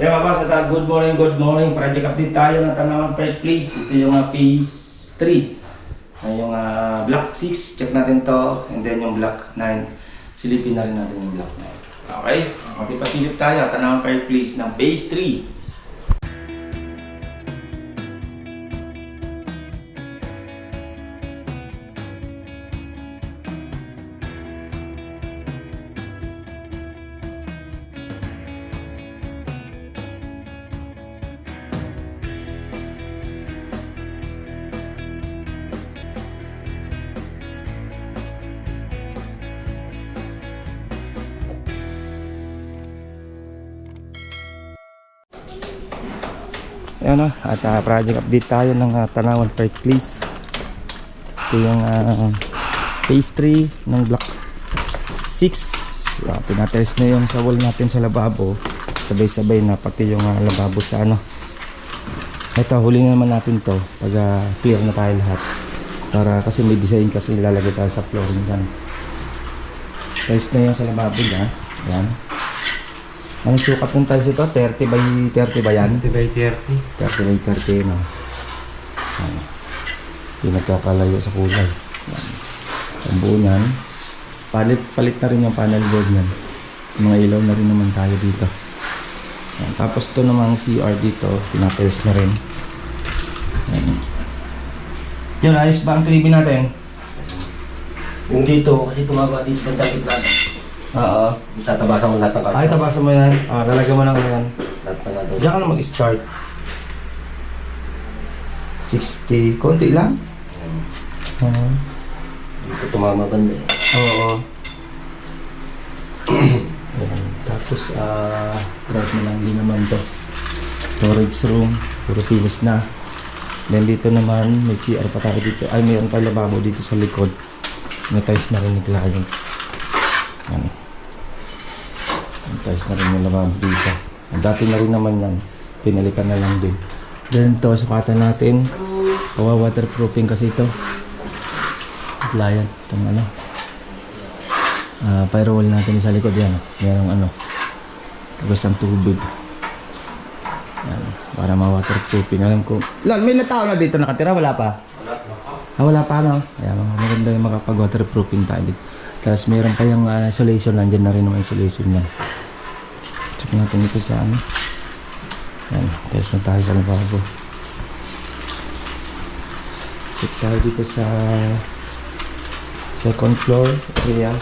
Kaya mga boss, good morning. Project update tayo ng Tanawan Pride Place. Ito yung phase 3. Ay yung block 6, check natin to. And then yung block 9, silipin na rin natin yung block 9. Okay, magpapasilip tayo. Tanawan Pride Place ng phase 3. Ayan o, at project update tayo ng Tanawan Pride Place. Ito yung phase 3 ng block 6. Pinatest na yung sa wall natin sa lababo. Sabay-sabay na pati yung lababo sa ano. Ito, huli na naman natin to pag clear na tayo lahat. Para kasi may design kasi ilalagay tayo sa flooring yan. Test na yung sa lababo niya. Ayan. Ang sukat ng tiles ito, 30 by 30 ba yan? 30 by 30. 30 by 30 no? Hindi nagkakalayo sa kulay. Yan. Ang buo niyan, palit na rin yung panel board niyan. Mga ilaw na rin naman tayo dito. Yan. Tapos ito namang CR dito, tinatiles na rin. Yan. Yun, ayos ba ang klibin natin? Yung dito, kasi tumaba dito sa bandang gitna. Oo. Tatabasan mo lahat ng karton. Ay, tabasan mo yan. Lalagyan mo lang yan. Lahat ng karton. Diyan ka na mag-start. 60, konti lang. Dito tumama banda eh. Oo. Ayan. Tapos, drive mo lang din naman to. Storage room, puro finish na. Then dito naman, may CR pa tayo dito. Ay, mayroon pa lababo dito sa likod. Na-tiles na rin ni client. Yan. Na-tiles na rin yung lababo dito. Dati na rin naman yan. Pinalitan na lang din. Then to, sukatan natin. Waterproofing kasi ito. Client, itong ano. Firewall natin sa likod yan. Merong ano. Tapos ang tubig. Yan. Para ma-waterproofing. Alam ko. Lon, may tao na dito nakatira? Wala pa? Wala pa no? Ayan, maganda yung makapag-waterproofing tayo dito. Tapos meron pa yung insulation. Nandiyan na rin yung insulation yan. Check natin ito sa ano. Yan. Test na tayo sa lababo. Check tayo dito sa second floor area.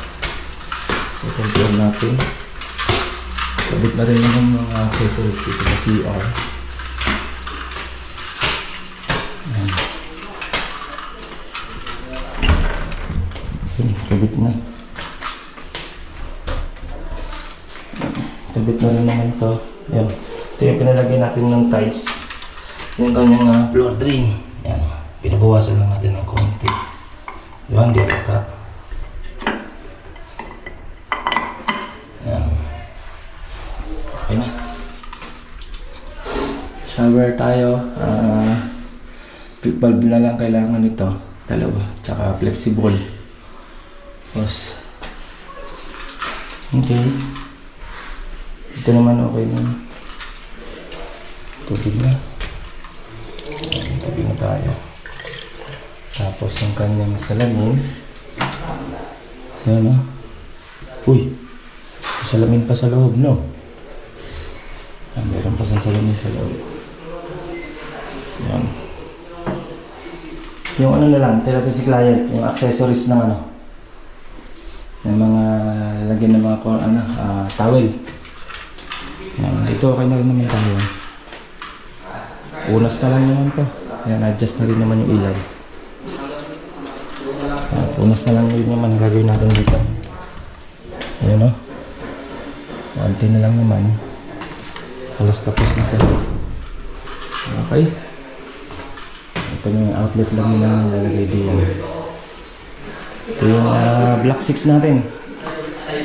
Second floor natin. Kabit na rin yung mga accessories dito sa CR. Ayan. Okay, kabit na. Kabit na rin naman ito. Ayan. Ito yung pinalagay natin ng tiles. Yung kanyang floor drain. Ayan. Pinabawasan lang natin ng konti. Diba? Hindi ata. Ayan. Okay na. Shower tayo. Valve na lang kailangan nito. Dalawa. Tsaka flexible. Tapos. Okay. Ito naman okay na. Tubig na. Tubig na tayo. Tapos yung kanyang salamin. Ayan o. Uy. Salamin pa sa loob, no? Meron pa sa salamin sa loob. Ayan. Yung ano na lang, tira si client, yung accessories ng ano. Yung mga lagyan ng mga towel. Ayan. Ito okay na rin naman tayo. Unas na lang naman to. Ayan, adjust na rin naman yung ilaw. Unas na lang yun naman gagawin natin dito. Ayan o. Konti na lang naman. Halos tapos na ito. Okay. Ito yung outlet lang nila nalalagay dito. Ito yung block 6 natin.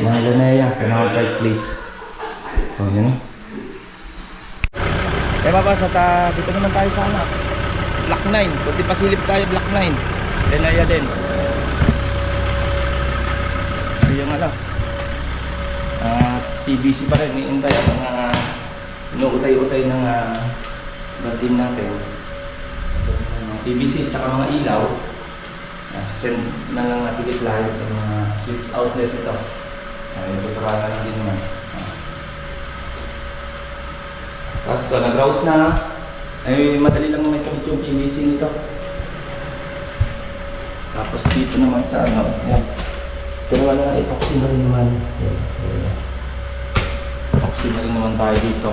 Mga Lunea, Tanawan Pride Place. O, yun o. Babas at dito naman tayo sa block 9. Kunti pasilip tayo block 9. Lunea din. yung PVC pa rin, iintay ang mga inuulit utay-utay ng team natin. Mga PVC at mga ilaw. Sasend na lang natin live ng mga switch outlet ito. Tuturanan lang din naman. Tapos ito, nag-route na. Ay, madali lang naman ito yung PVC nito. Tapos dito naman sa ano, yan. Ito naman na epoxy na rin naman. Yan. Epoxy na rin naman tayo dito.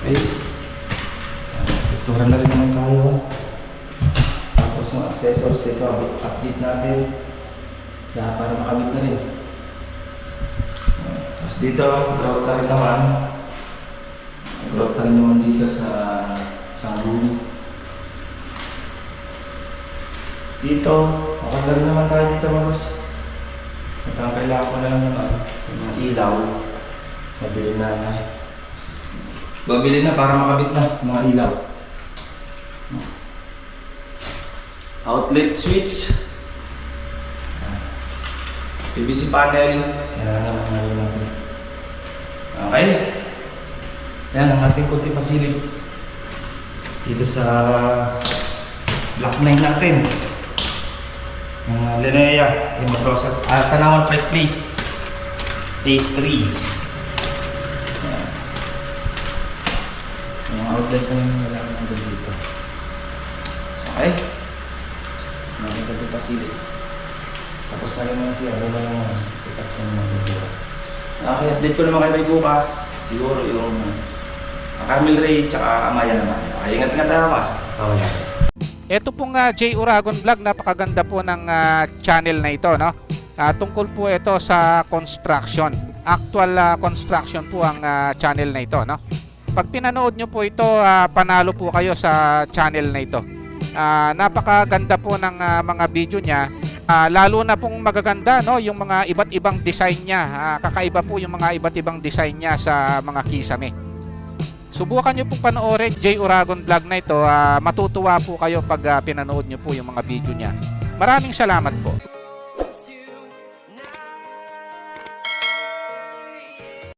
Okay. Tutura na rin naman tayo. Tapos yung accessories ito, update natin. Kaya para makamit na rin. Tapos dito, grout na rin naman. Grout na rin naman dito sa room. Dito, okay na rin naman tayo dito mga boss. At ang kailangan ko na lang naman, yung mga ilaw. Babili na para makabit na mga ilaw. Outlet switch. PVC panel. Yan naman natin. Okay. Yan ang ating kunti pasilip. Dito sa block 9 natin. Yung Linnea, yung Matrosa, Tanawan Park Place. Phase 3. Yung outlet na yung wala naman dito. Okay. Maganda ito pasilip. Tapos na rin siya, ano ba yung itats na mga dito. Okay, update ko naman kayo may bukas. Siguro yung Carmel Ray tsaka Amaya naman. Okay, ingat-ingat tayo mas. Bawal natin. Ito pong J. Uragon Vlog, napakaganda po ng channel na ito, no? Tungkol po ito sa construction. Actual construction po ang channel na ito, no? Pag pinanood nyo po ito, panalo po kayo sa channel na ito. Napakaganda po ng mga video niya. Lalo na pong magaganda, no, yung mga iba't ibang design niya. Kakaiba po yung mga iba't ibang design niya sa mga kisame. Subukan nyo pong panoorin J. Uragon Vlog na ito. Matutuwa po kayo pag pinanood nyo po yung mga video niya. Maraming salamat po.